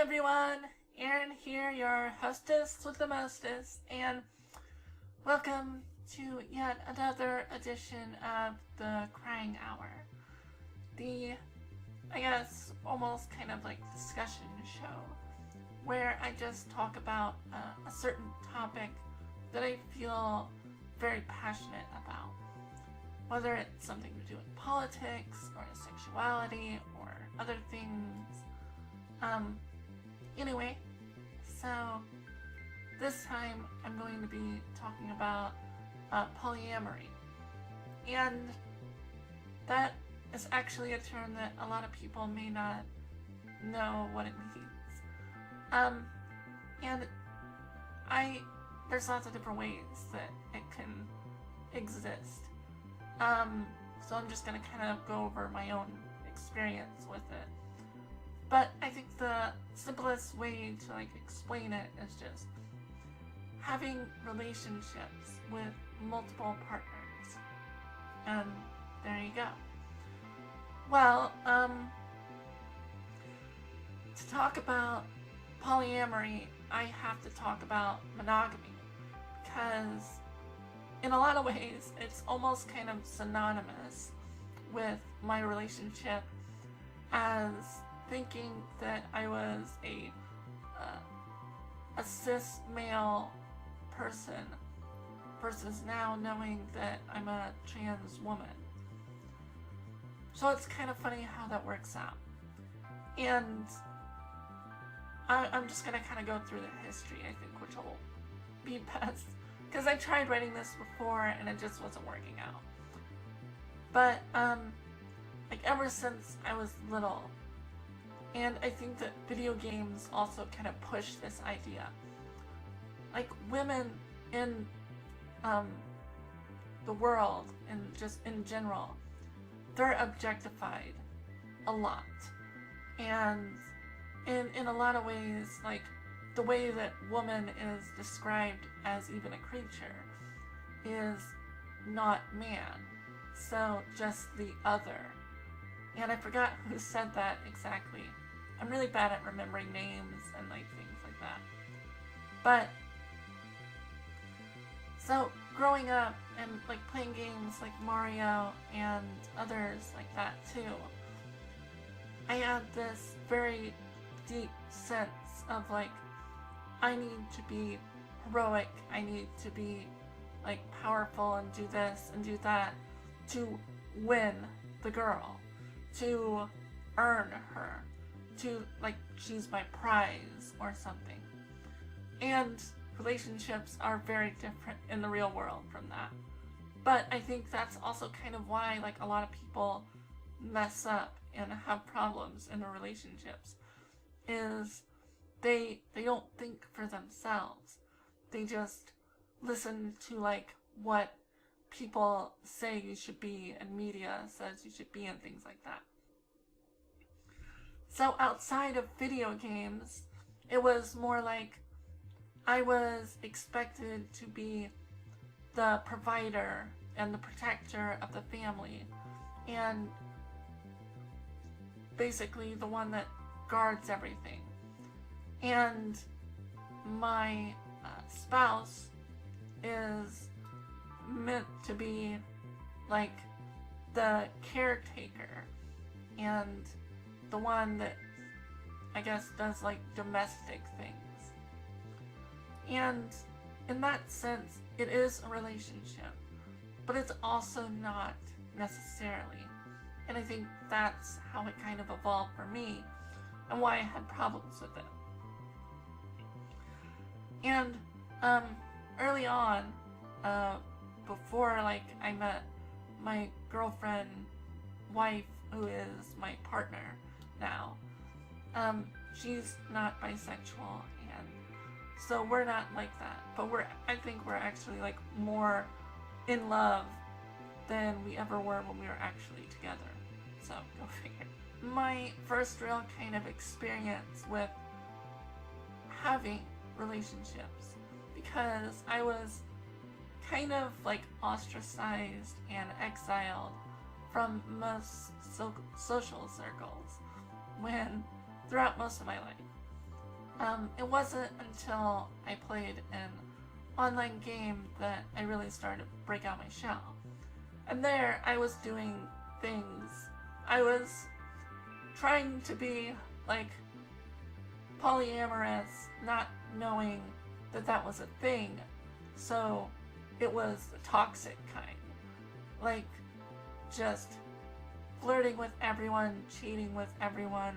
everyone, Erin here, your hostess with the mostest, and welcome to yet another edition of the Crying Hour. I guess, almost kind of like discussion show, where I just talk about a certain topic that I feel very passionate about. Whether it's something to do with politics, or sexuality, or other things. Anyway, so this time I'm going to be talking about polyamory. And that is actually a term that a lot of people may not know what it means. And there's lots of different ways that it can exist. So I'm just going to kind of go over my own experience with it. But I think the simplest way to explain it is just having relationships with multiple partners. And there you go. Well, to talk about polyamory, I have to talk about monogamy, because in a lot of ways it's almost kind of synonymous with my relationship as thinking that I was a cis male person versus now knowing that I'm a trans woman. So it's kind of funny how that works out. And I'm just going to kind of go through the history, I think, which will be best. Because I tried writing this before and it just wasn't working out. But, ever since I was little, and I think that video games also kind of push this idea. Women in the world, and just in general, they're objectified a lot. And in a lot of ways, the way that woman is described as even a creature is not man. So just the other. And I forgot who said that exactly. I'm really bad at remembering names and things like that. But so growing up and playing games like Mario and others like that too, I had this very deep sense of I need to be heroic, I need to be powerful and do this and do that to win the girl, to earn her, to she's my prize or something. And relationships are very different in the real world from that. But I think that's also kind of why a lot of people mess up and have problems in their relationships, is they don't think for themselves. They just listen to what people say you should be and media says you should be and things like that. So outside of video games, it was more I was expected to be the provider and the protector of the family, and basically the one that guards everything. And my spouse is meant to be the caretaker and the one that I guess does domestic things. And in that sense, it is a relationship, but it's also not necessarily. And I think that's how it kind of evolved for me and why I had problems with it. And early on, before I met my girlfriend, wife, who is my partner now, she's not bisexual, and so we're not like that. But I think we're actually more in love than we ever were when we were actually together. So go figure. My first real kind of experience with having relationships, because I was kind of ostracized and exiled from most social circles throughout most of my life. It wasn't until I played an online game that I really started to break out my shell. And there I was doing things. I was trying to be like polyamorous, not knowing that that was a thing. So it was the toxic kind. Like just flirting with everyone, cheating with everyone,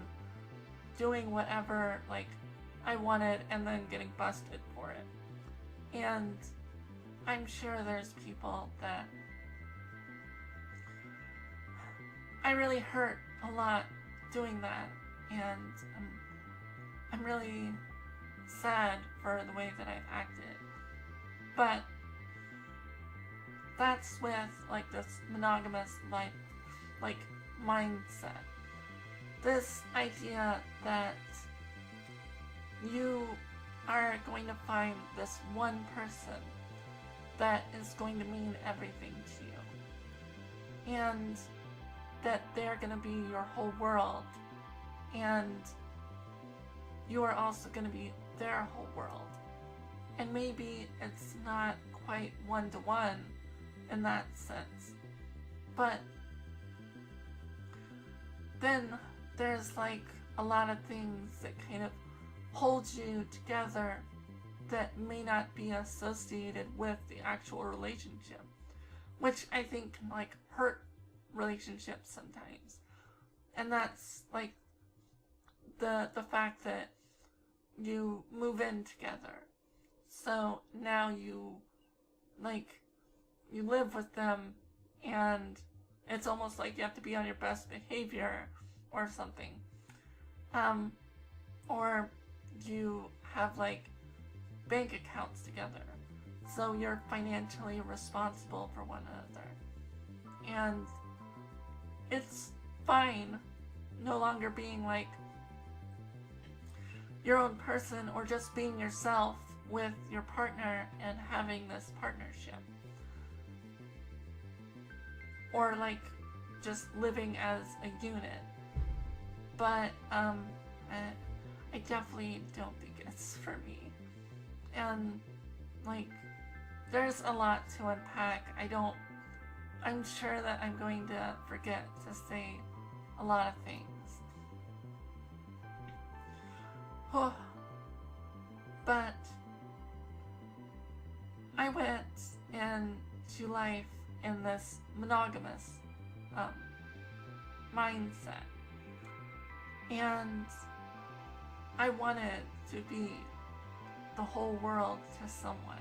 doing whatever like I wanted and then getting busted for it. And I'm sure there's people that I really hurt a lot doing that, and I'm really sad for the way that I've acted. But that's with like this monogamous like mindset. This idea that you are going to find this one person that is going to mean everything to you. And that they're going to be your whole world. And you are also going to be their whole world. And maybe it's not quite one-to-one in that sense. But then there's like a lot of things that kind of hold you together that may not be associated with the actual relationship, which I think can like hurt relationships sometimes. And that's like the fact that you move in together, so now you live with them, and it's almost like you have to be on your best behavior or something, or you have like bank accounts together, so you're financially responsible for one another. And it's fine no longer being like your own person or just being yourself with your partner and having this partnership, or like just living as a unit. But I definitely don't think it's for me. And like there's a lot to unpack. I'm sure that I'm going to forget to say a lot of things. But I went into life in this monogamous mindset. And I wanted to be the whole world to someone.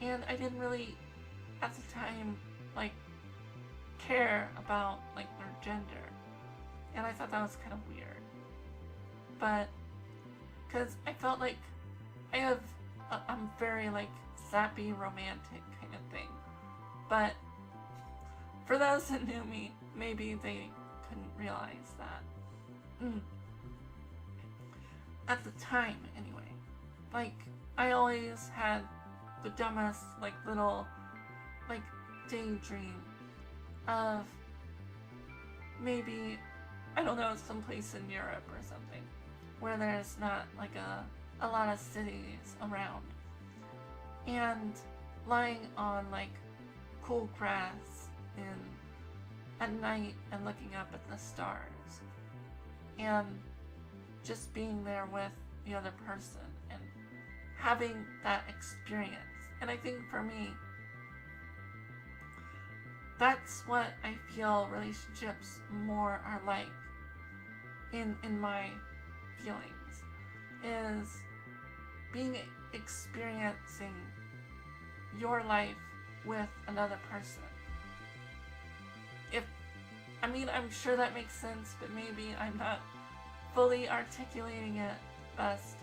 And I didn't really, at the time, like, care about, like, their gender. And I thought that was kind of weird. But, because I felt like I'm very, like, sappy, romantic kind of thing. But, for those that knew me, maybe they couldn't realize that. At the time, anyway. Like, I always had the dumbest, like, little, like, daydream of maybe, I don't know, someplace in Europe or something where there's not like a lot of cities around, and lying on like cool grass at night and looking up at the stars and just being there with the other person and having that experience. And I think for me, that's what I feel relationships more are like in my feelings, is experiencing your life with another person. I'm sure that makes sense, but maybe I'm not fully articulating it best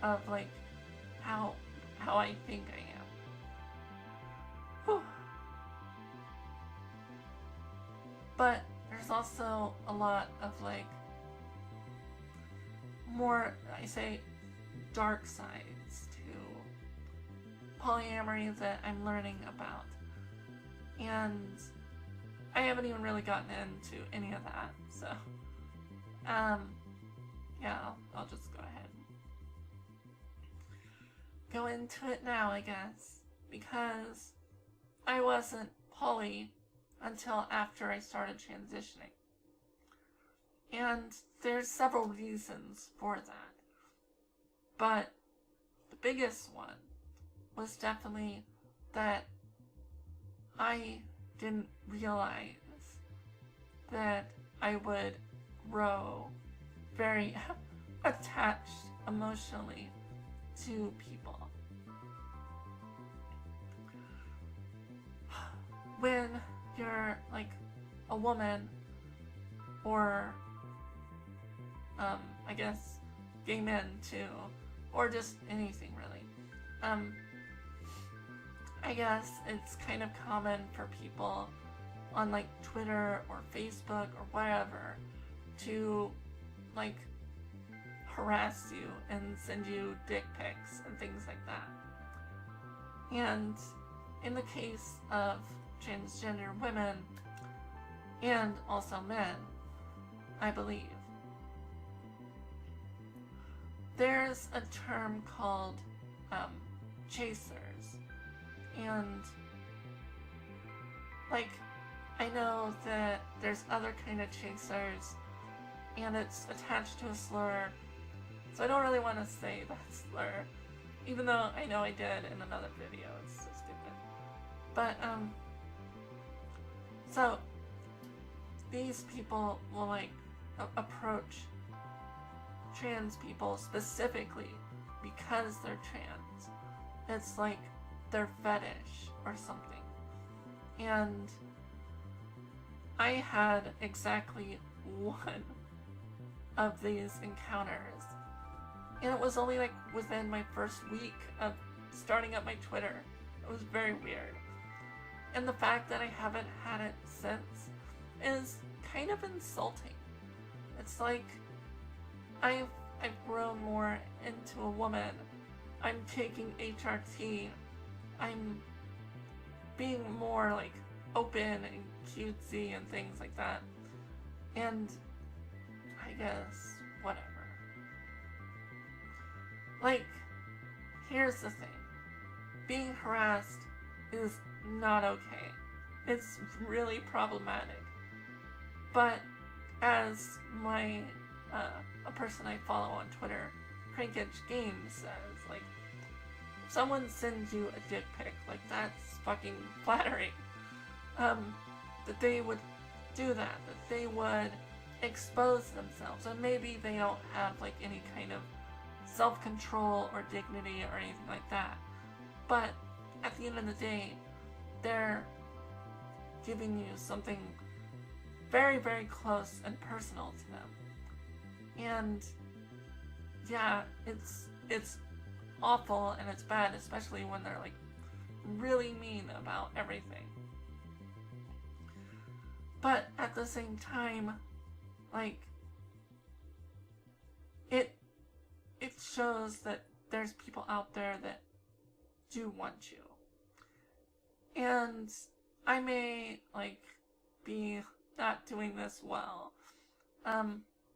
of like how I think I am. Whew. But there's also a lot of like more, I say, dark sides to polyamory that I'm learning about. And I haven't even really gotten into any of that, so yeah, I'll just go ahead go into it now, I guess, because I wasn't poly until after I started transitioning. And there's several reasons for that. But the biggest one was definitely that I didn't realize that I would grow very attached emotionally to people. When you're like a woman, or I guess gay men too, or just anything really, I guess it's kind of common for people on like Twitter or Facebook or whatever to like harass you and send you dick pics and things like that. And in the case of transgender women and also men, I believe, there's a term called chasers. And like, I know that there's other kind of chasers and it's attached to a slur, so I don't really want to say that slur, even though I know I did in another video. It's so stupid. But so these people will like approach trans people specifically because they're trans. It's like their fetish or something. And I had exactly one of these encounters, and it was only like within my first week of starting up my Twitter. It was very weird. And the fact that I haven't had it since is kind of insulting. It's like I've grown more into a woman. I'm taking HRT. I'm being more like open and cutesy and things like that. And I guess whatever. Like, here's the thing. Being harassed is not okay. It's really problematic. But as my a person I follow on Twitter, Crankage Games, says, like, if someone sends you a dick pic, like, that's fucking flattering. That they would do that they would expose themselves, and maybe they don't have like any kind of self-control or dignity or anything like that, but at the end of the day, they're giving you something very, very close and personal to them. And yeah, it's awful and it's bad, especially when they're like really mean about everything. But at the same time, like, it shows that there's people out there that do want you. And I may, like, be not doing this well,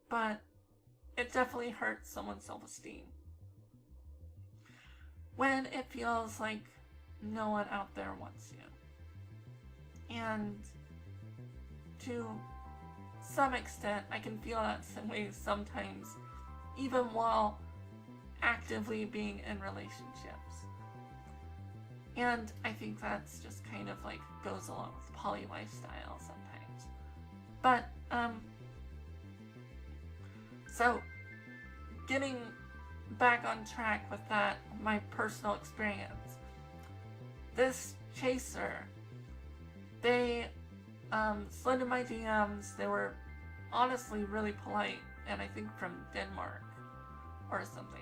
but it definitely hurts someone's self-esteem when it feels like no one out there wants you. And to some extent, I can feel that some ways sometimes, even while actively being in relationships. And I think that's just kind of like goes along with poly lifestyle sometimes. But, so getting back on track with that, my personal experience, this chaser, they slid in my DMs. They were honestly really polite, and I think from Denmark or something.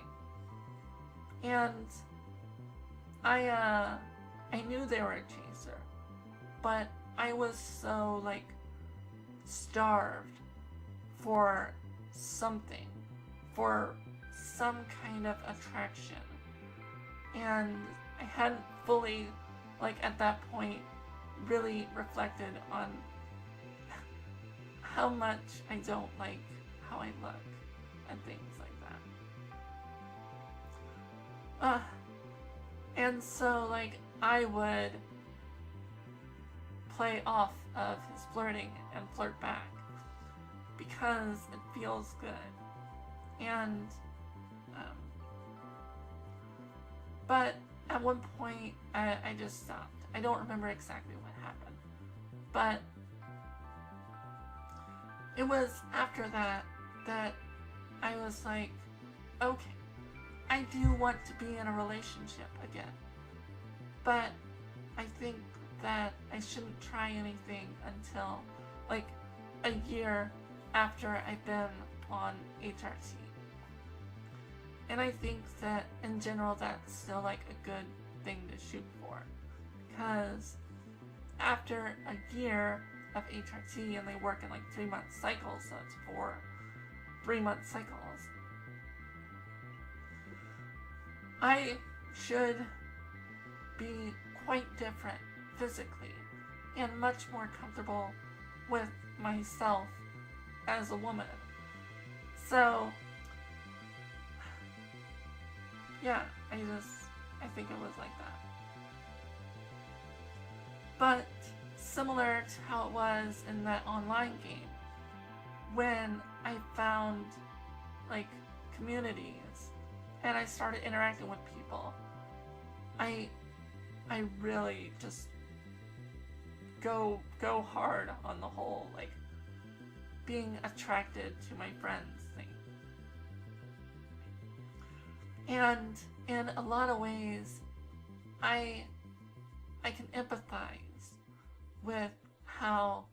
And I knew they were a chaser, but I was so like starved for something, for some kind of attraction, and I hadn't fully, like at that point, really reflected on how much I don't like how I look and things like that. And so, like, I would play off of his flirting and flirt back because it feels good. And, but at one point, I just stopped. I don't remember exactly what happened. But it was after that that I was like, okay, I do want to be in a relationship again. But I think that I shouldn't try anything until like a year after I've been on HRT. And I think that in general that's still like a good thing to shoot for. Because after a year of HRT, and they work in like 3-month cycles, so it's 4 3-month cycles, I should be quite different physically and much more comfortable with myself as a woman. So, yeah, I think it was like that. But similar to how it was in that online game, when I found like communities and I started interacting with people, I really just go hard on the whole like being attracted to my friends thing. And in a lot of ways, I can empathize with how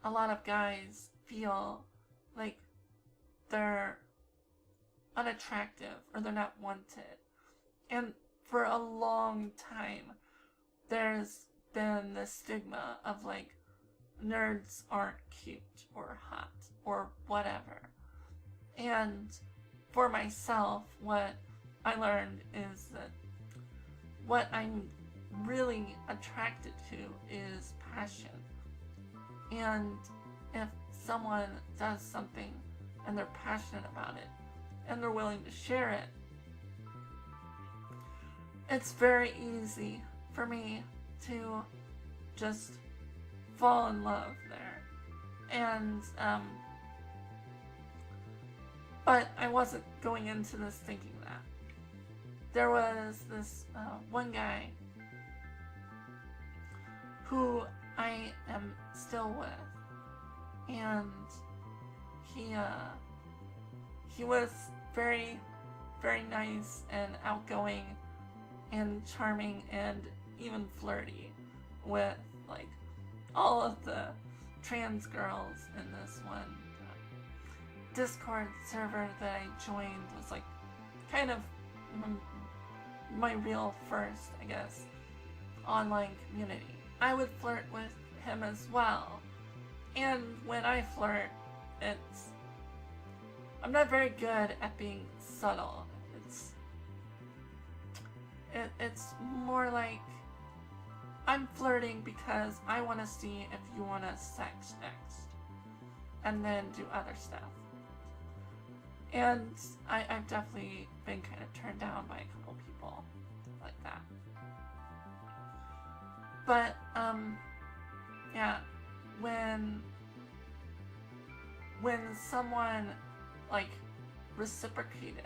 a lot of guys feel like they're unattractive or they're not wanted. And for a long time, there's been this stigma of like, nerds aren't cute or hot or whatever. And for myself, what I learned is that what I'm really attracted to is passion. And if someone does something and they're passionate about it and they're willing to share it, it's very easy for me to just fall in love there. And but I wasn't going into this thinking that. There was this one guy who I am still with, and he was very, very nice and outgoing and charming and even flirty with like all of the trans girls in this one Discord server that I joined. Was like kind of my real first, I guess, online community. I would flirt with him as well. And when I flirt, I'm not very good at being subtle. It's more like I'm flirting because I want to see if you want to sex next, and then do other stuff. And I've definitely been kind of turned down by a couple people like that. But, yeah, when someone, like, reciprocated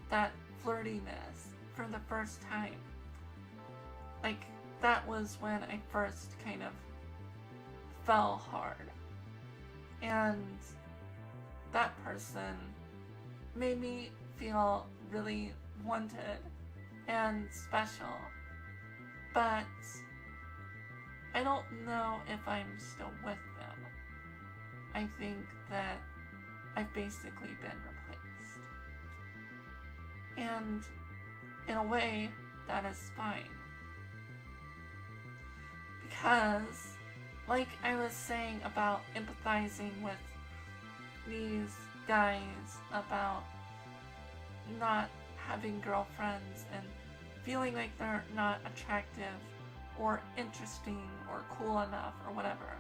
that flirtiness for the first time, like, that was when I first kind of fell hard. And that person made me feel really wanted and special. But I don't know if I'm still with them. I think that I've basically been replaced. And in a way, that is fine. Because, like I was saying about empathizing with these guys about not having girlfriends and feeling like they're not attractive or interesting or cool enough or whatever.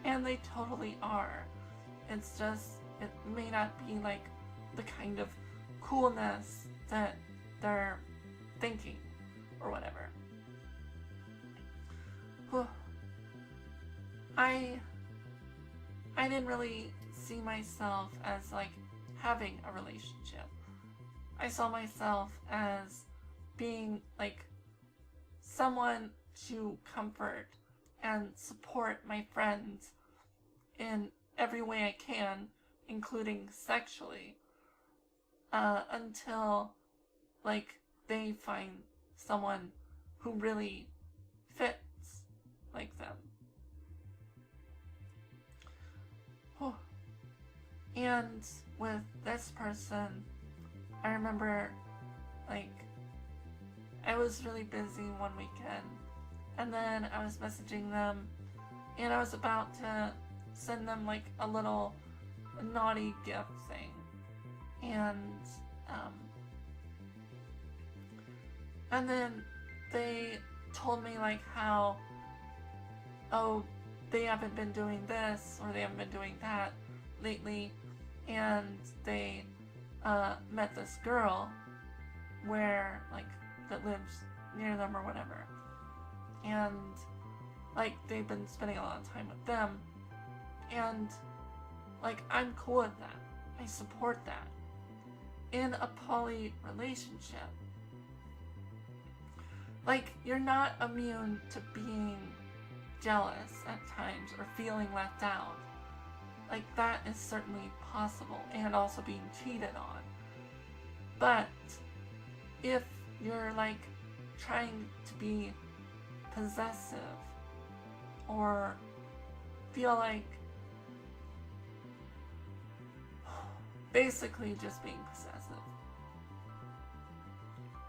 And they totally are. It's just, it may not be like the kind of coolness that they're thinking. or whatever. Whew. I didn't really see myself as like having a relationship. I saw myself as being like someone to comfort and support my friends in every way I can, including sexually, until like they find someone who really fits like them. Whew. And with this person, I remember like I was really busy one weekend, and then I was messaging them, and I was about to send them like a little naughty gift thing, and then they told me like how, oh, they haven't been doing this or they haven't been doing that lately, and they met this girl where like that lives near them or whatever, and like they've been spending a lot of time with them, and like I'm cool with that. I support that. In a poly relationship, like you're not immune to being jealous at times or feeling left out. Like that is certainly possible, and also being cheated on. But if you're like trying to be possessive or feel like basically just being possessive,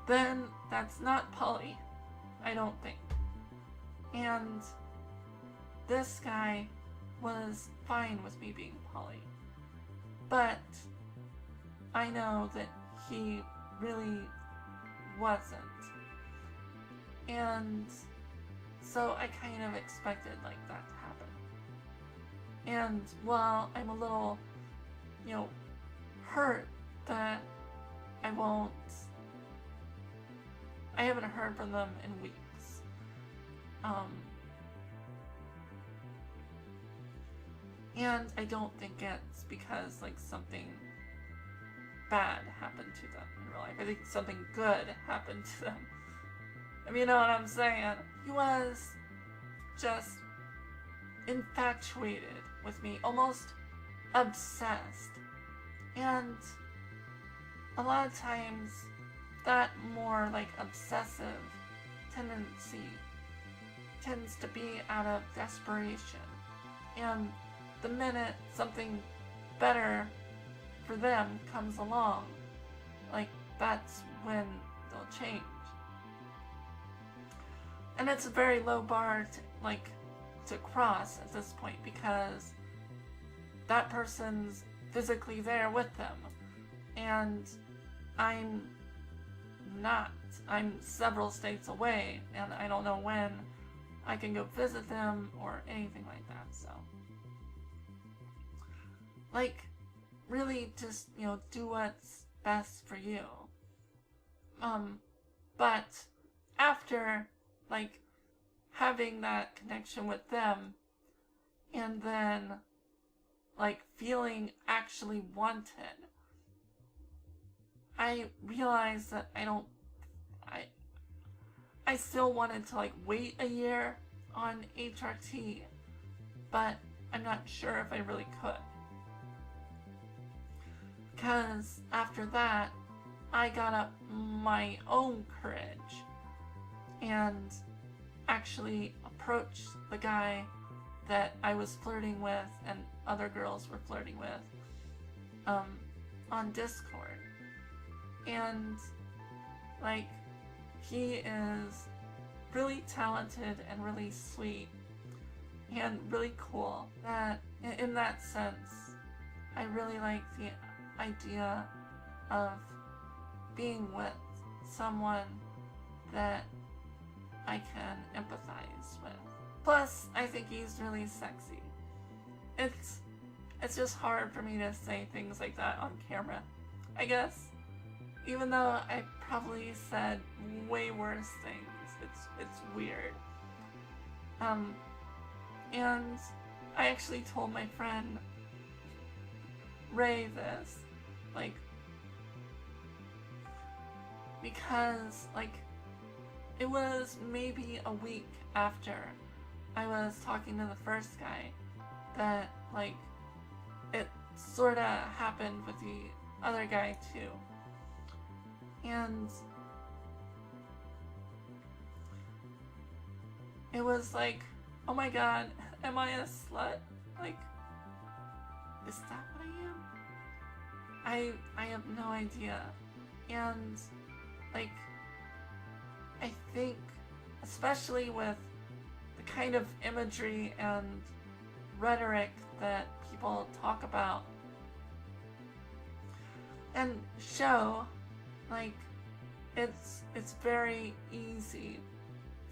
then that's not poly, I don't think. And this guy was fine with me being poly, but I know that he really wasn't. And so I kind of expected like that to happen. And while I'm a little, hurt that I haven't heard from them in weeks. And I don't think it's because like something bad happened to them in real life. I think something good happened to them. I mean, you know what I'm saying? He was just infatuated with me, almost obsessed. And a lot of times that more like obsessive tendency tends to be out of desperation. And the minute something better for them comes along, like that's when they'll change. And it's a very low bar to cross at this point, because that person's physically there with them, and I'm not. I'm several states away, and I don't know when I can go visit them or anything like that. So like really just do what's best for you. But after like having that connection with them, and then like feeling actually wanted, I realized that I still wanted to like wait a year on HRT, but I'm not sure if I really could. Because after that, I got up my own courage and actually approached the guy that I was flirting with and other girls were flirting with on Discord. And like, he is really talented and really sweet and really cool. That in that sense, I really like the idea of being with someone that I can empathize with. Plus, I think he's really sexy. It's just hard for me to say things like that on camera, I guess. Even though I probably said way worse things. It's weird. And I actually told my friend Ray this, like, because, like, it was maybe a week after I was talking to the first guy that, like, it sorta happened with the other guy too. And it was like, oh my god, am I a slut? Like, is that what I am? I have no idea. And, like, I think, especially with the kind of imagery and rhetoric that people talk about and show, like, it's very easy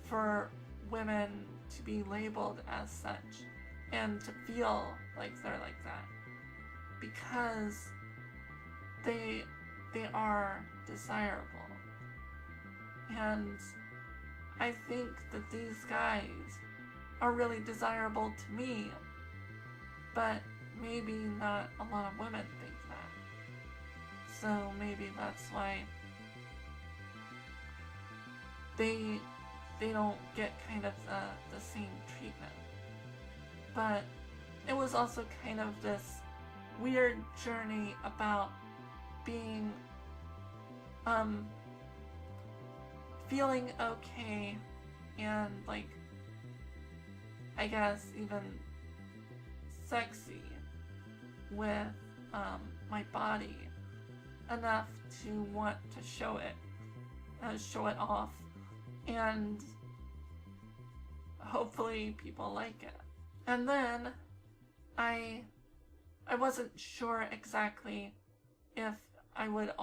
for women to be labeled as such and to feel like they're like that because they are desirable. And I think that these guys are really desirable to me, but maybe not a lot of women think that. So maybe that's why they don't get kind of the same treatment. But it was also kind of this weird journey about being feeling okay and, like, I guess even sexy with my body enough to want to show it off, and hopefully people like it. And then I wasn't sure exactly if I would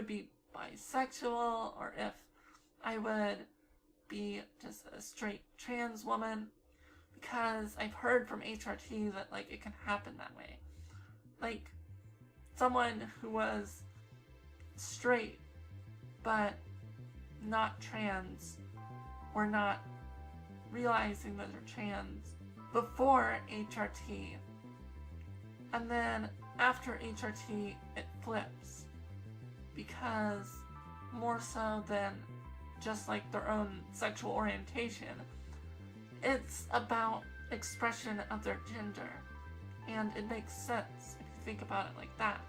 be bisexual or if I would be just a straight trans woman, because I've heard from HRT that, like, it can happen that way. Like, someone who was straight but not trans or not realizing that they're trans before HRT, and then after HRT it flips, because more so than just like their own sexual orientation, it's about expression of their gender. And it makes sense if you think about it like that.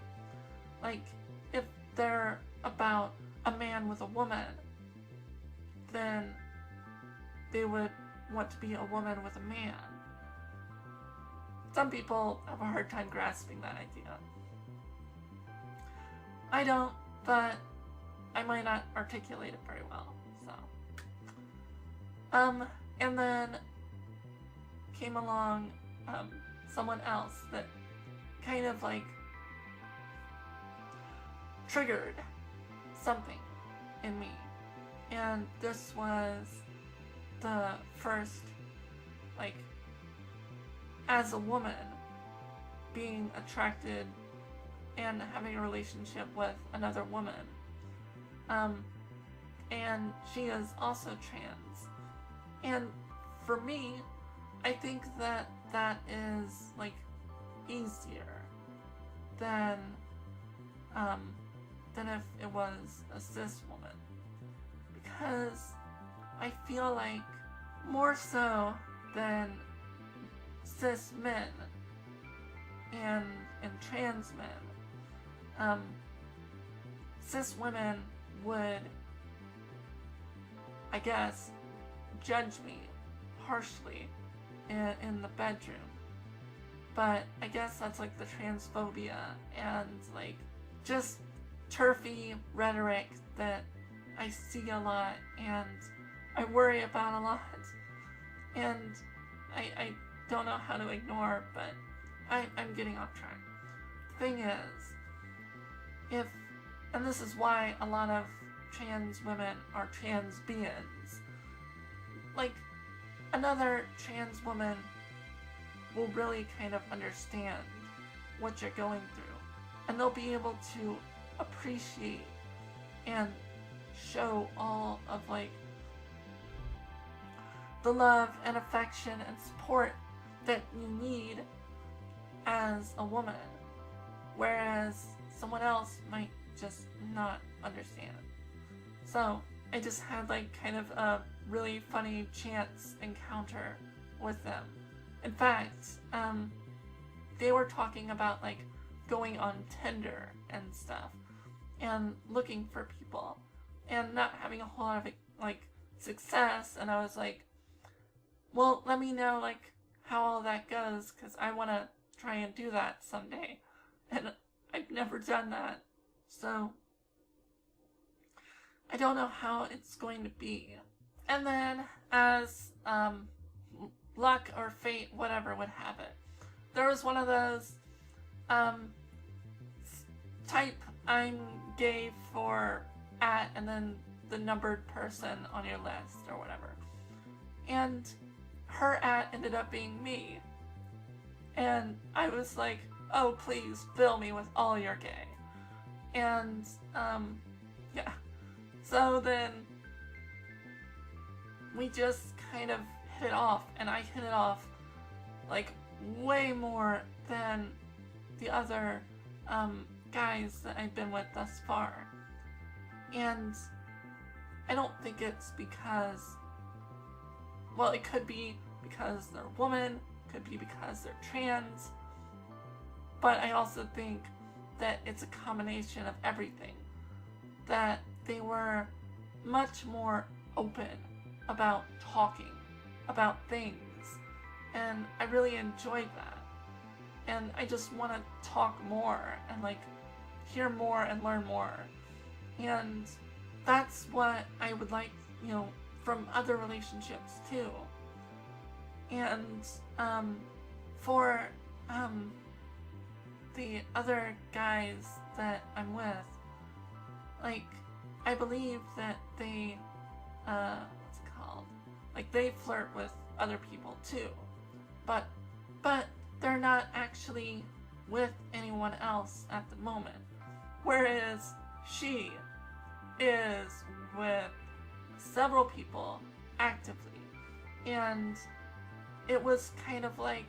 Like, if they're about a man with a woman, then they would want to be a woman with a man. Some people have a hard time grasping that idea. I don't, but I might not articulate it very well, so. And then came along someone else that kind of, like, triggered something in me. And this was the first, like, as a woman, being attracted and having a relationship with another woman. And she is also trans. And for me, I think that that is, like, easier than if it was a cis woman. Because I feel like more so than cis men and trans men, cis women would, I guess, judge me harshly in the bedroom. But I guess that's like the transphobia and, like, just turfy rhetoric that I see a lot and I worry about a lot, and I don't know how to ignore, but I'm getting off track. The thing is, and this is why a lot of trans women are trans beings, like, another trans woman will really kind of understand what you're going through, and they'll be able to appreciate and show all of like the love and affection and support that you need as a woman, whereas someone else might just not understand. So I just had like kind of a really funny chance encounter with them. In fact, they were talking about like going on Tinder and stuff and looking for people and not having a whole lot of like success. And I was like, well, let me know like how all that goes, because I want to try and do that someday, and I've never done that, so I don't know how it's going to be. And then, as luck or fate, whatever would have it, there was one of those type I'm gay for at and then the numbered person on your list or whatever, and her at ended up being me, and I was like, oh please fill me with all your gay. And yeah, so then we just kind of hit it off, and I hit it off like way more than the other guys that I've been with thus far. And I don't think it's because, well, it could be because they're a woman, could be because they're trans, but I also think that it's a combination of everything. That they were much more open about talking about things, and I really enjoyed that. And I just want to talk more and like hear more and learn more. And that's what I would like, you know, from other relationships too. And for the other guys that I'm with, like, I believe that they what's it called? Like, they flirt with other people too. But they're not actually with anyone else at the moment. Whereas she is with several people actively. And it was kind of like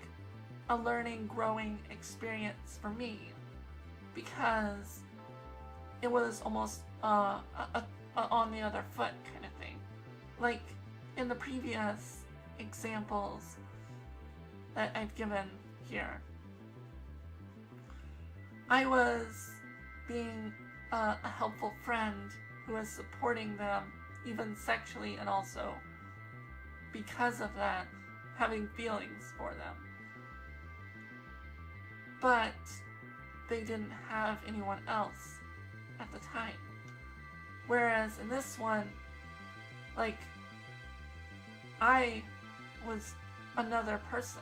a learning, growing experience for me, because it was almost a on the other foot kind of thing. Like in the previous examples that I've given here, I was being a helpful friend who was supporting them even sexually, and also because of that having feelings for them. But they didn't have anyone else at the time. Whereas in this one, like, I was another person.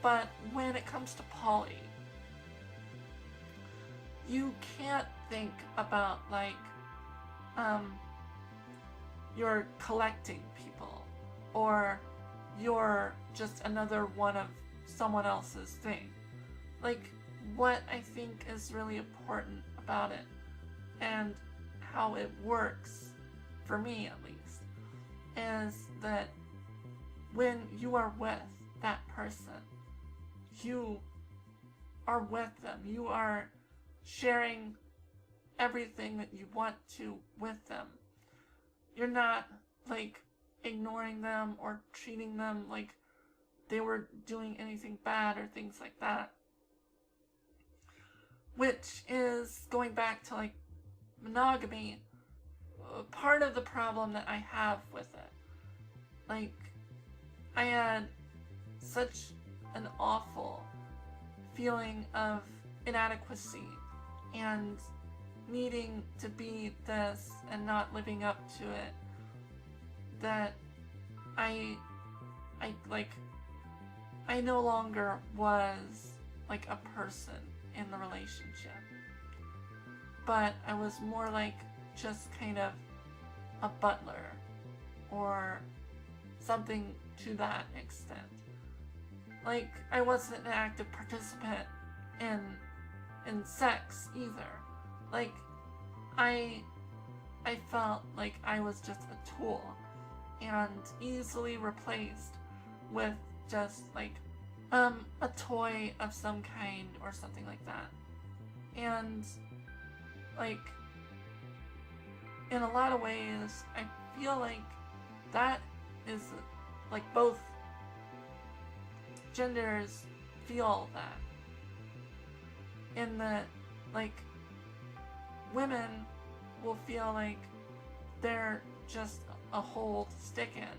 But when it comes to poly, you can't think about like you're collecting people, or you're just another one of someone else's thing. Like, what I think is really important about it, and how it works, for me at least, is that when you are with that person, you are with them. You are sharing everything that you want to with them. You're not like ignoring them or treating them like they were doing anything bad or things like that. Which is, going back to like monogamy, part of the problem that I have with it. Like, I had such an awful feeling of inadequacy and needing to be this and not living up to it, that I no longer was like a person in the relationship, but I was more like just kind of a butler or something to that extent. Like, I wasn't an active participant in in sex either. Like, I felt like I was just a tool and easily replaced with just like a toy of some kind or something like that. And like, in a lot of ways, I feel like that is like both genders feel that, in that like women will feel like they're just a hole to stick in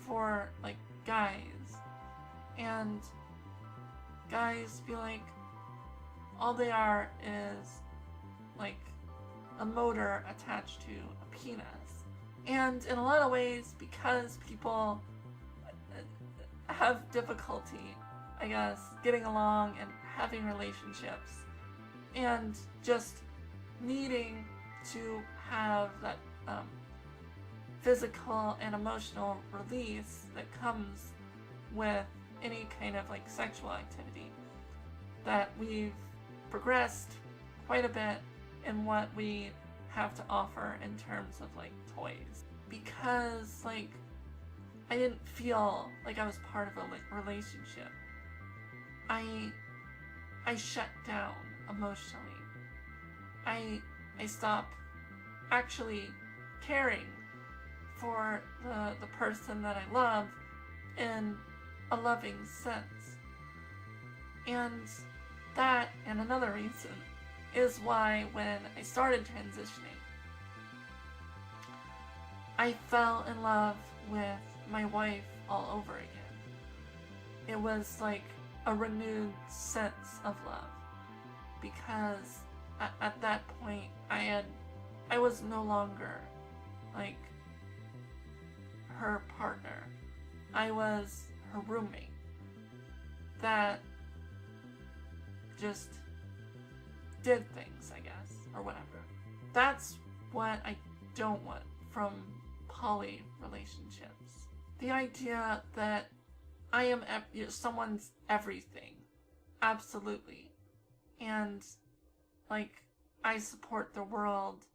for like guys, and guys feel like all they are is like a motor attached to a penis. And in a lot of ways, because people have difficulty, I guess, getting along and having relationships, and just needing to have that physical and emotional release that comes with any kind of like sexual activity, that we've progressed quite a bit in what we have to offer in terms of like toys. Because like I didn't feel like I was part of a relationship. I shut down emotionally. I stopped actually caring for the person that I love in a loving sense. And that, and another reason, is why when I started transitioning, I fell in love with my wife all over again. It was like a renewed sense of love, because at that point I was no longer like her partner. I was her roommate that just did things, I guess, or whatever. That's what I don't want from poly relationships. The idea that I am someone's everything, absolutely, and like I support the world,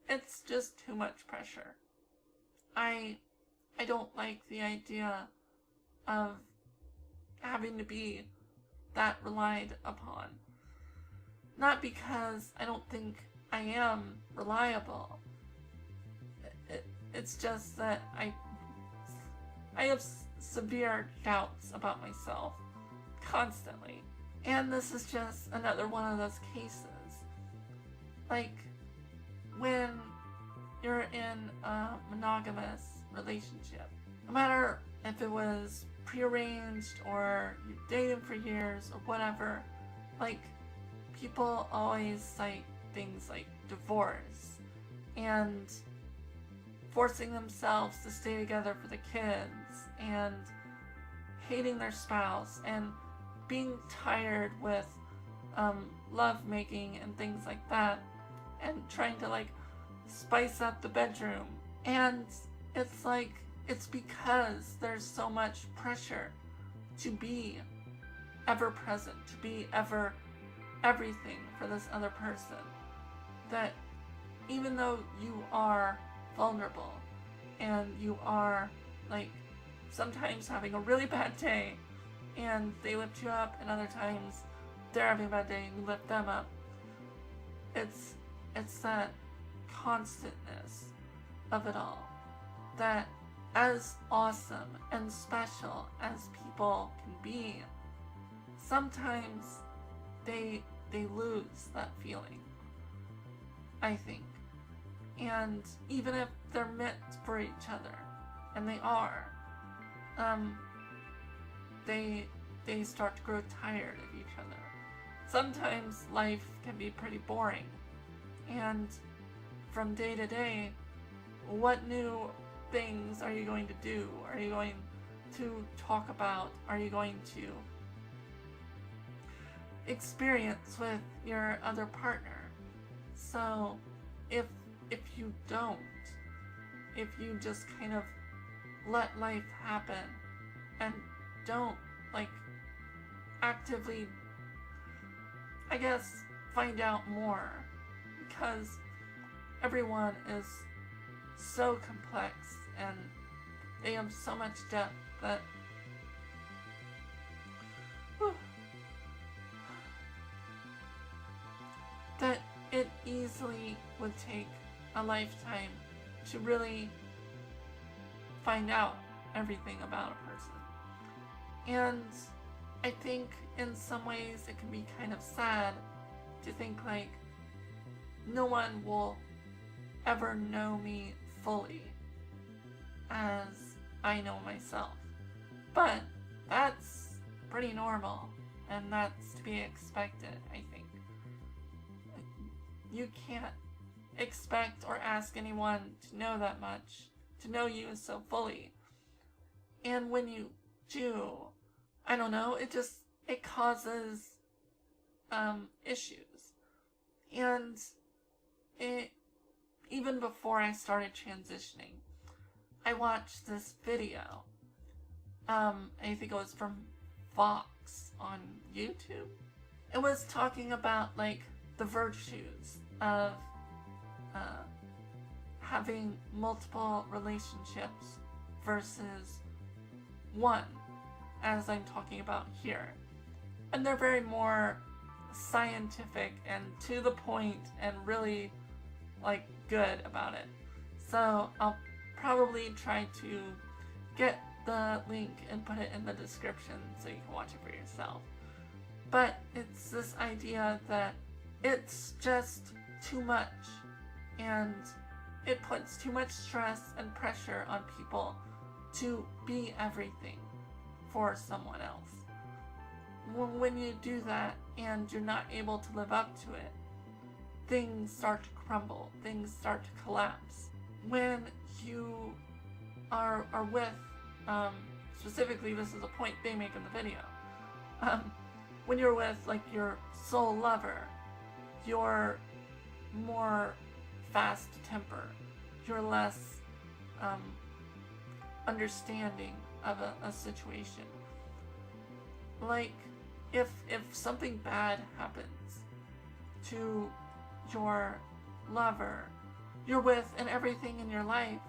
it's just too much pressure. I don't like the idea of having to be that relied upon. Not because I don't think I am reliable. It's just that I have severe doubts about myself constantly. And this is just another one of those cases. Like, when you're in a monogamous relationship, no matter if it was prearranged or you dated for years or whatever, like, people always cite things like divorce and forcing themselves to stay together for the kids and hating their spouse and being tired with lovemaking and things like that, and trying to like spice up the bedroom. And it's like, it's because there's so much pressure to be ever present, to be ever everything for this other person, that even though you are vulnerable and you are like sometimes having a really bad day and they lift you up, and other times they're having a bad day and you lift them up, it's that constantness of it all, that as awesome and special as people can be, sometimes they lose that feeling, I think. And even if they're meant for each other, and they are, they start to grow tired of each other. Sometimes life can be pretty boring, and from day to day, what new things are you going to do? Are you going to talk about? Are you going to experience with your other partner? So if you don't, if you just kind of let life happen and don't like actively, I guess, find out more, because everyone is so complex and they have so much depth that that it easily would take a lifetime to really find out everything about a person. And I think in some ways it can be kind of sad to think like no one will ever know me fully as I know myself. But that's pretty normal, and that's to be expected, I think. You can't expect or ask anyone to know that much, to know you so fully. And when you do, I don't know, it causes issues. And even before I started transitioning, I watched this video. I think it was from Fox on YouTube. It was talking about like the virtues of having multiple relationships versus one, as I'm talking about here. And they're very more scientific and to the point and really like good about it. So I'll probably try to get the link and put it in the description so you can watch it for yourself. But it's this idea that it's just too much, and it puts too much stress and pressure on people to be everything for someone else. When you do that and you're not able to live up to it, things start to crumble, things start to collapse. When you are with, specifically this is a point they make in the video, when you're with like your soul lover, you're more fast temper, you're less understanding of a situation. Like if something bad happens to your lover you're with and everything in your life,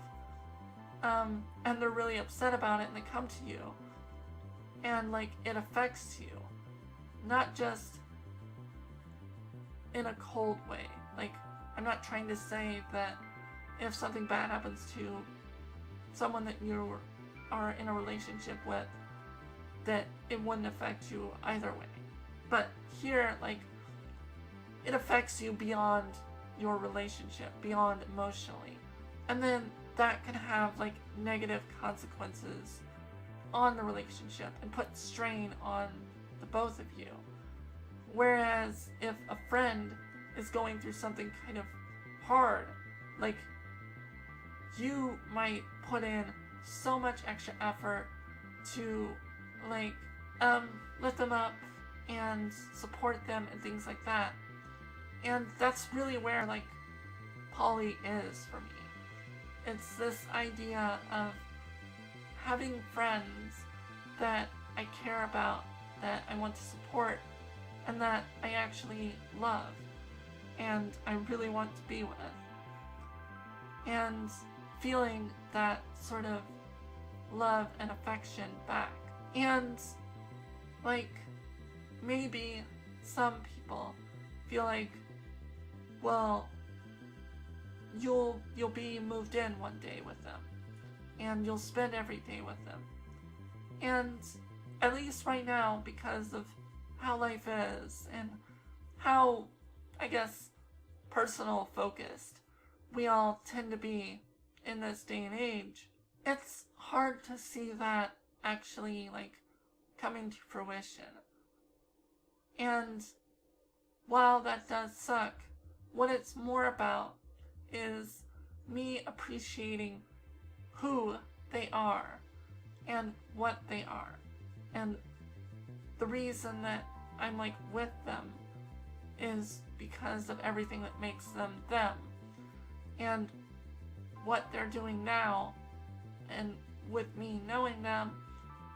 and they're really upset about it and they come to you and like it affects you, not just in a cold way. Like, I'm not trying to say that if something bad happens to someone that you are in a relationship with, that it wouldn't affect you either way. But here, like, it affects you beyond your relationship, beyond emotionally. And then that can have, like, negative consequences on the relationship and put strain on the both of you. Whereas if a friend is going through something kind of hard, like, you might put in so much extra effort to, like, lift them up and support them and things like that. And that's really where, like, poly is for me. It's this idea of having friends that I care about, that I want to support, and that I actually love, and I really want to be with. And feeling that sort of love and affection back. And, like, maybe some people feel like, well, you'll be moved in one day with them, and you'll spend every day with them. And at least right now, because of how life is and how, I guess, personal focused we all tend to be in this day and age, it's hard to see that actually, like, coming to fruition. And while that does suck, what it's more about is me appreciating who they are and what they are. And the reason that I'm, like, with them is because of everything that makes them them. And what they're doing now, and with me knowing them,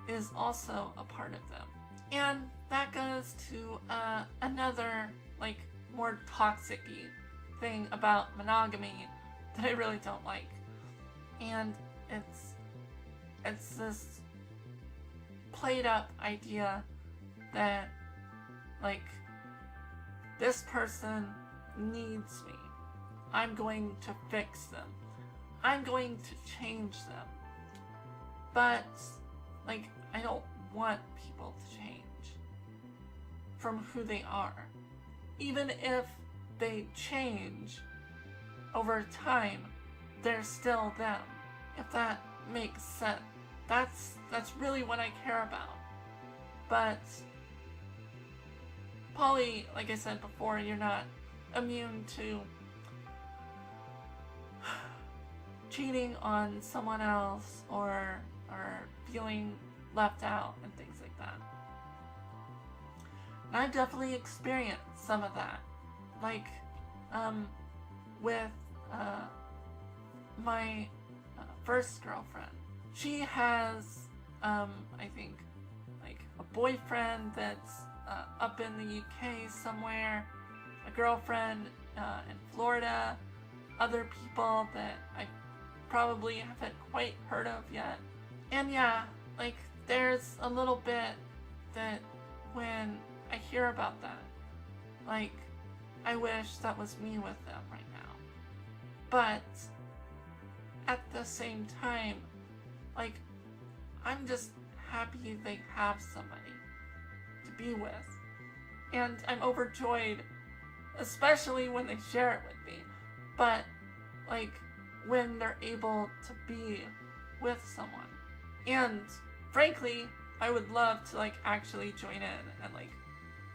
is also a part of them. And that goes to another, like, more toxic-y thing about monogamy that I really don't like. And it's this played up idea that, like, this person needs me. I'm going to fix them. I'm going to change them. But, like, I don't want people to change from who they are. Even if they change over time, they're still them. If that makes sense. That's really what I care about. But poly, like I said before, you're not immune to cheating on someone else or feeling left out and things like that. And I've definitely experienced some of that. Like, with my first girlfriend. She has, I think, like a boyfriend that's up in the UK somewhere, a girlfriend in Florida, other people that I probably haven't quite heard of yet. And yeah, like, there's a little bit that when I hear about that, like, I wish that was me with them right now. But at the same time, like, I'm just happy they have somebody to be with. And I'm overjoyed, especially when they share it with me. But, like, when they're able to be with someone. And, frankly, I would love to, like, actually join in and, like,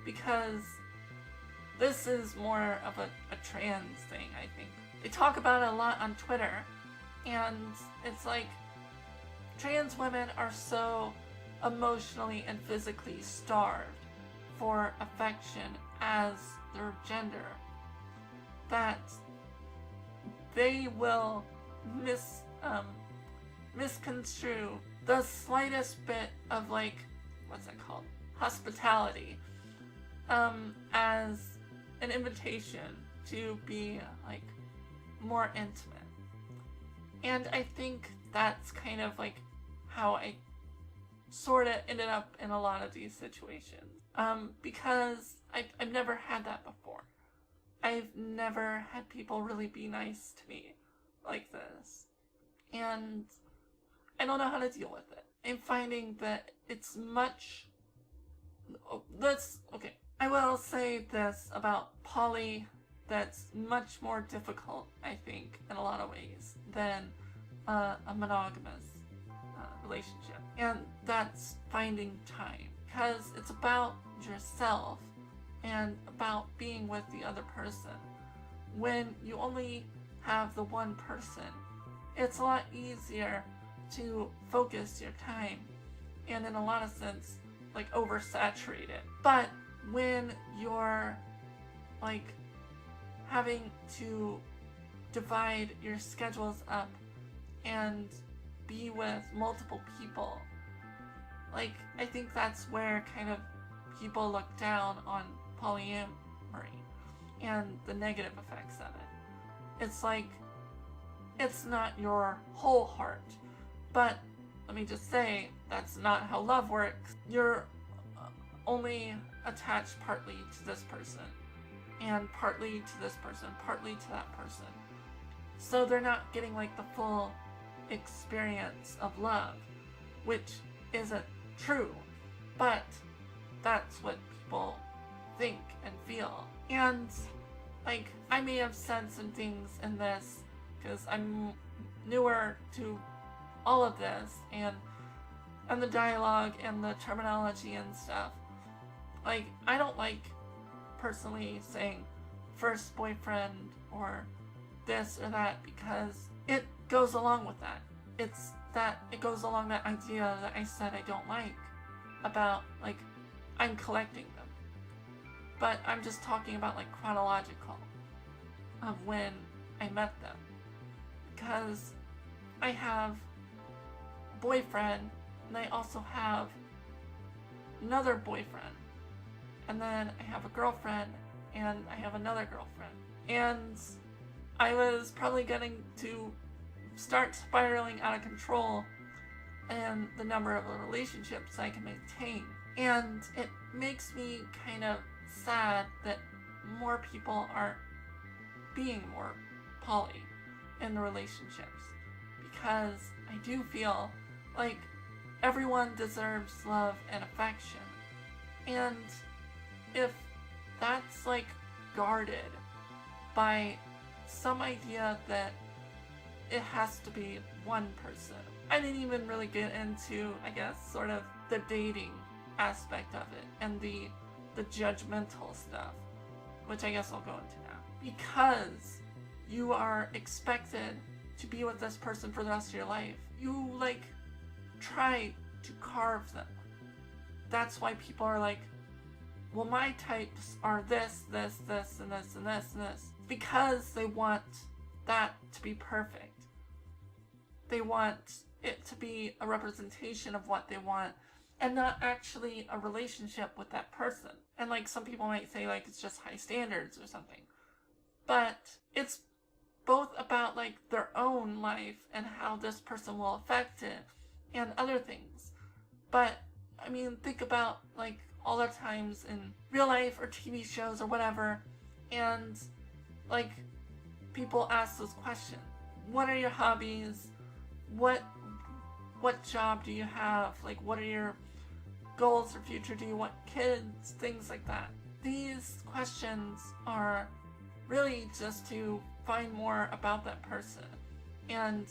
because this is more of a trans thing, I think. They talk about it a lot on Twitter, and it's like, trans women are so emotionally and physically starved for affection as their gender that they will misconstrue the slightest bit of, like, what's that called? Hospitality, as an invitation to be, like, more intimate. And I think that's kind of, like, how I sort of ended up in a lot of these situations. Because I've never had that before. I've never had people really be nice to me like this. And I don't know how to deal with it. I'm finding that it's much... okay. I will say this about poly, that's much more difficult, I think, in a lot of ways, than a monogamous relationship. And that's finding time. Because it's about yourself and about being with the other person. When you only have the one person, it's a lot easier to focus your time and, in a lot of sense, like, oversaturate it. But when you're, like, having to divide your schedules up and be with multiple people, like, I think that's where kind of people look down on polyamory and the negative effects of it. It's like, it's not your whole heart. But let me just say, that's not how love works. You're only attached partly to this person, and partly to this person, partly to that person. So they're not getting, like, the full experience of love, which isn't true, but that's what people think and feel. And, like, I may have said some things in this because I'm newer to all of this and the dialogue and the terminology and stuff. Like, I don't like personally saying first boyfriend or this or that because it goes along with that. It goes along that idea that I said I don't like about, like, I'm collecting them. But I'm just talking about, like, chronological of when I met them. Because I have a boyfriend and I also have another boyfriend. And then I have a girlfriend and I have another girlfriend. And I was probably getting to start spiraling out of control in the number of relationships I can maintain. And it makes me kind of sad that more people aren't being more poly in the relationships, because I do feel like everyone deserves love and affection. And if that's like guarded by some idea that it has to be one person. I didn't even really get into, I guess, sort of the dating aspect of it and the judgmental stuff, which I guess I'll go into now. Because you are expected to be with this person for the rest of your life, you like try to carve them. That's why people are like, well, my types are this, this, this, and this, and this, and this. Because they want that to be perfect. They want it to be a representation of what they want and not actually a relationship with that person. And like some people might say like it's just high standards or something. But it's both about like their own life and how this person will affect it and other things. But I mean, think about like all the times in real life or TV shows or whatever, and like people ask this question: what are your hobbies? What job do you have? Like, what are your goals for future? Do you want kids? Things like that. These questions are really just to find more about that person and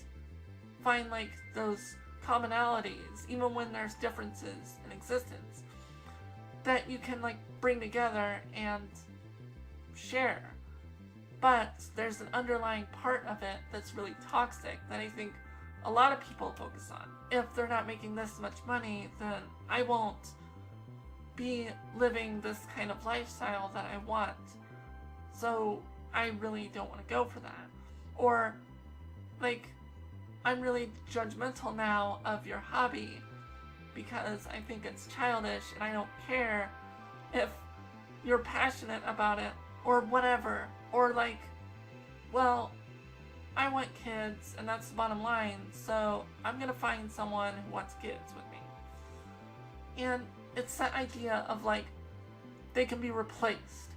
find like those commonalities, even when there's differences in existence, that you can like bring together and share. But there's an underlying part of it that's really toxic that I think a lot of people focus on. If they're not making this much money, then I won't be living this kind of lifestyle that I want. So I really don't want to go for that. Or like, I'm really judgmental now of your hobby because I think it's childish and I don't care if you're passionate about it or whatever. Or like, well, I want kids and that's the bottom line, so I'm gonna find someone who wants kids with me. And it's that idea of like, they can be replaced.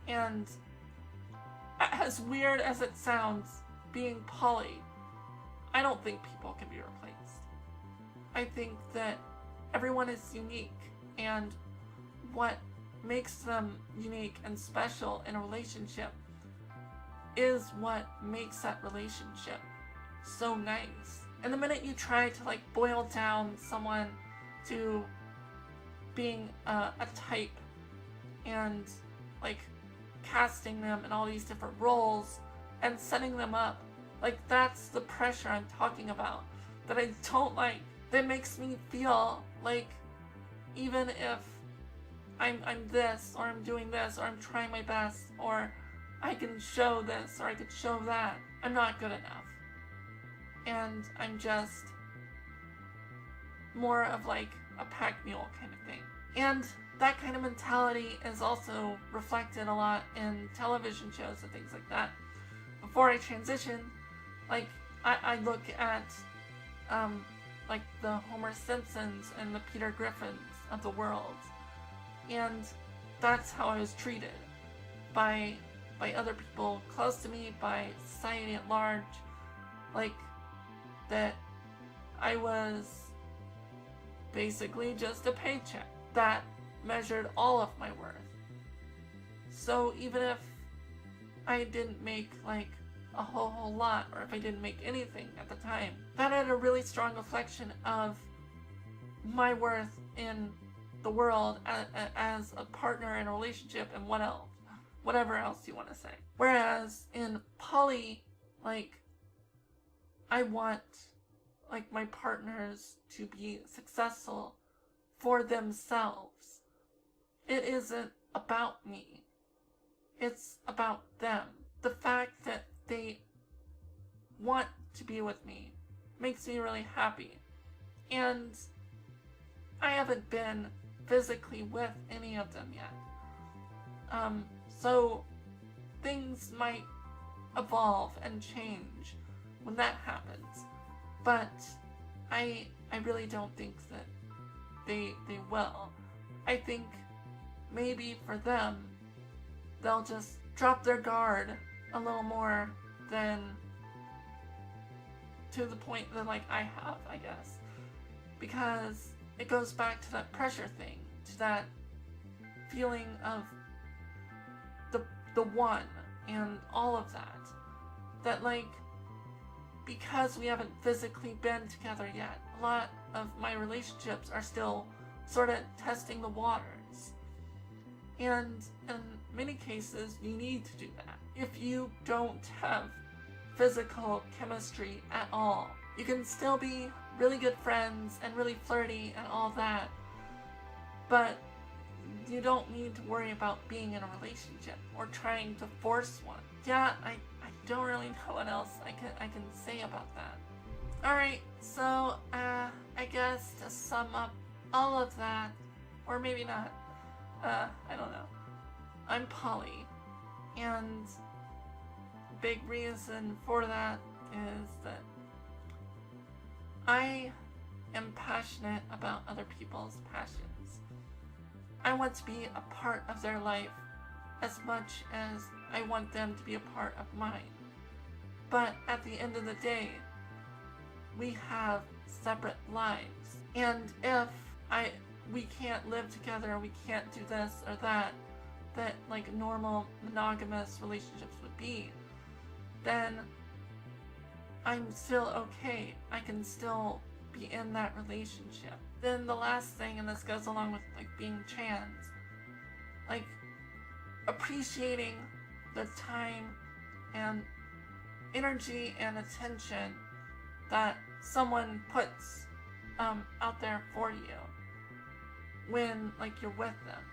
And as weird as it sounds, being poly, I don't think people can be replaced. I think that everyone is unique, and what makes them unique and special in a relationship is what makes that relationship so nice. And the minute you try to like boil down someone to being a type and like casting them in all these different roles and setting them up, like that's the pressure I'm talking about that I don't like. That makes me feel like even if I'm this, or I'm doing this, or I'm trying my best, or I can show this, or I could show that, I'm not good enough. And I'm just more of like a pack mule kind of thing. And that kind of mentality is also reflected a lot in television shows and things like that. Before I transitioned, like I look at like the Homer Simpsons and the Peter Griffins of the world, and that's how I was treated by other people close to me, by society at large. Like that I was basically just a paycheck that measured all of my worth. So even if I didn't make like a whole lot, or if I didn't make anything at the time, that had a really strong reflection of my worth in the world as a partner in a relationship and whatever else you want to say. Whereas in poly, like, I want like my partners to be successful for themselves. It isn't about me. It's about them. The fact that they want to be with me makes me really happy. And I haven't been physically with any of them yet. So things might evolve and change when that happens. But I really don't think that they will. I think maybe for them, they'll just drop their guard a little more than to the point that like I have, I guess. Because it goes back to that pressure thing, to that feeling of the one and all of that. That like, because we haven't physically been together yet, a lot of my relationships are still sort of testing the waters. And in many cases, you need to do that. If you don't have physical chemistry at all, you can still be really good friends and really flirty and all that, but you don't need to worry about being in a relationship or trying to force one. Yeah, I don't really know what else I can say about that. Alright, so I guess to sum up all of that, or maybe not, I don't know. I'm poly, and big reason for that is that I am passionate about other people's passions. I want to be a part of their life as much as I want them to be a part of mine. But at the end of the day, we have separate lives. And if we can't live together, we can't do this or that like normal monogamous relationships would be, then I'm still okay. I can still be in that relationship. Then the last thing, and this goes along with like being trans, like appreciating the time and energy and attention that someone puts out there for you when like you're with them.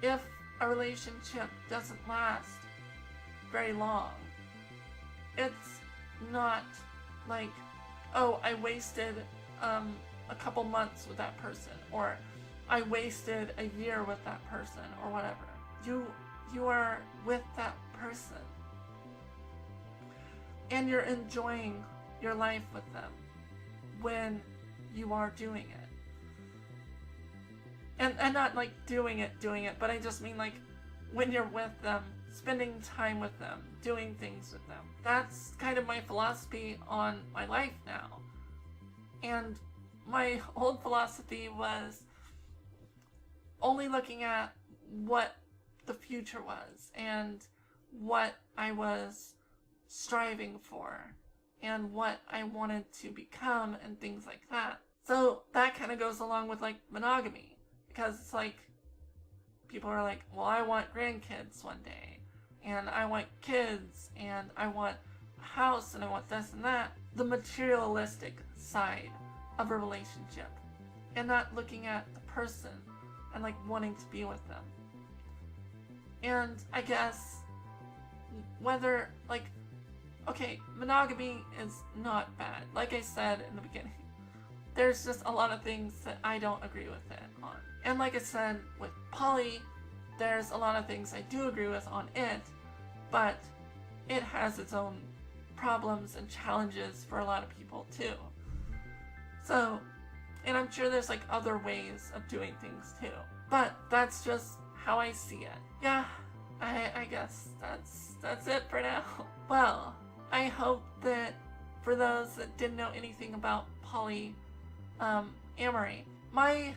If a relationship doesn't last very long, it's not like, oh, I wasted a couple months with that person, or I wasted a year with that person, or whatever. You are with that person, and you're enjoying your life with them when you are doing it. And not like doing it, but I just mean like when you're with them, spending time with them, doing things with them. That's kind of my philosophy on my life now. And my old philosophy was only looking at what the future was and what I was striving for and what I wanted to become and things like that. So that kind of goes along with like monogamy, because it's like people are like, well, I want grandkids one day, and I want kids, and I want a house, and I want this and that. The materialistic side of a relationship, and not looking at the person and like wanting to be with them. And I guess whether like, okay, monogamy is not bad. Like I said in the beginning, there's just a lot of things that I don't agree with it on. And like I said, with poly, there's a lot of things I do agree with on it, but it has its own problems and challenges for a lot of people too. So, and I'm sure there's like other ways of doing things too, but that's just how I see it. Yeah, I guess that's it for now. Well, I hope that for those that didn't know anything about polyamory, my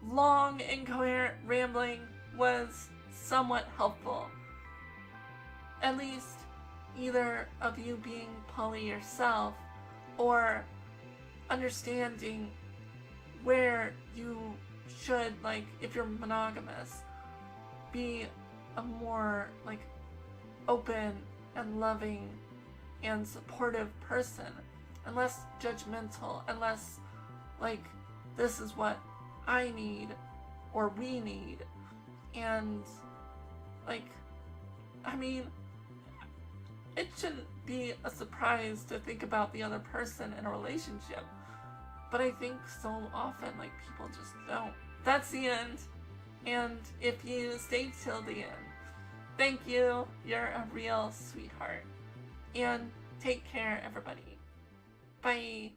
long, incoherent rambling was somewhat helpful. At least either of you being poly yourself, or understanding where you should, like, if you're monogamous, be a more, like, open and loving and supportive person, and less judgmental, and less, like, this is what I need, or we need, and, like, I mean, it shouldn't be a surprise to think about the other person in a relationship, but I think so often, like, people just don't. That's the end. And if you stayed till the end, thank you. You're a real sweetheart. And take care, everybody. Bye.